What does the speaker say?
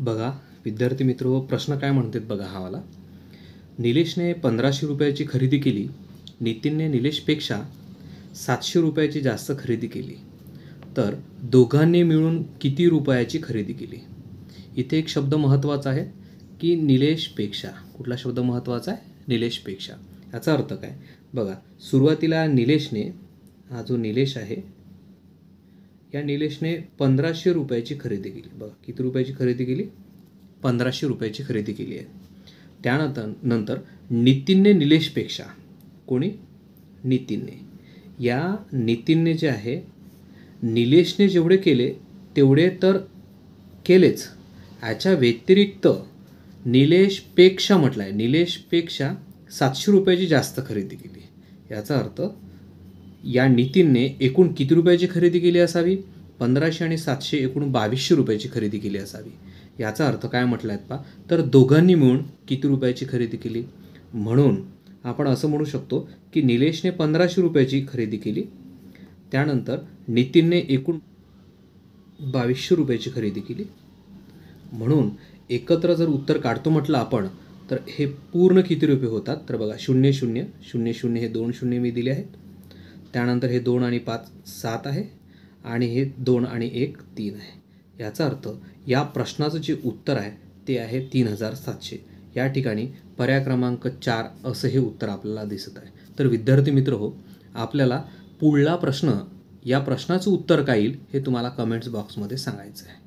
बघा विद्यार्थी मित्र, प्रश्न काय म्हणतात बघा हा वाला. निलेशने 1500 रुपयाची खरेदी केली. नितीनने निलेशपेक्षा 700 रुपयाची जास्त खरेदी केली. तर दोघांनी मिळून किती रुपयाची खरेदी केली? इथे एक शब्द महत्त्वाचा आहे की निलेशपेक्षा. कुठला शब्द महत्त्वाचा आहे? निलेशपेक्षा. याचा अर्थ काय बघा, सुरुवातीला निलेशने, हा जो निलेश आहे, या निलेशने 1500 रुपयाची खरेदी केली. बघा किती रुपयाची खरेदी केली? 1500 रुपयाची खरेदी केली आहे. त्यानंतर नितीनने निलेशपेक्षा, कोणी? नितीनने. या नितीनने जे आहे, निलेशने जेवढे केले तेवढे तर केलेच, याच्या व्यतिरिक्त निलेशपेक्षा म्हटलं आहे, निलेशपेक्षा 700 रुपयाची जास्त खरेदी केली. याचा अर्थ या नितीनने एकूण किती रुपयाची खरेदी केली असावी? 1500 आणि 700 एकूण 2200 रुपयाची खरेदी केली असावी. याचा अर्थ काय म्हटलं आहे पहा, तर दोघांनी मिळून किती रुपयाची खरेदी केली? म्हणून आपण असं म्हणू शकतो की निलेशने 1500 रुपयाची खरेदी केली, त्यानंतर नितीनने एकूण 2200 रुपयाची खरेदी केली. म्हणून एकत्र जर उत्तर काढतो म्हटलं आपण, तर हे पूर्ण किती रुपये होतात? तर बघा 00 00 हे 2 शून्य मी दिले आहेत. त्यानंतर हे 2 आणि 5 7 आहे, आणि हे 2 आणि 1 3 आहे. याचा अर्थ या प्रश्नाचं जे उत्तर आहे ते आहे 3700. या ठिकाणी पर्याय क्रमांक 4 असं हे उत्तर आपल्याला दिसत आहे. तर विद्यार्थी मित्र हो, आपल्याला पुढला प्रश्न, या प्रश्नाचं उत्तर काय येईल हे तुम्हाला कमेंट्स बॉक्समध्ये सांगायचं आहे.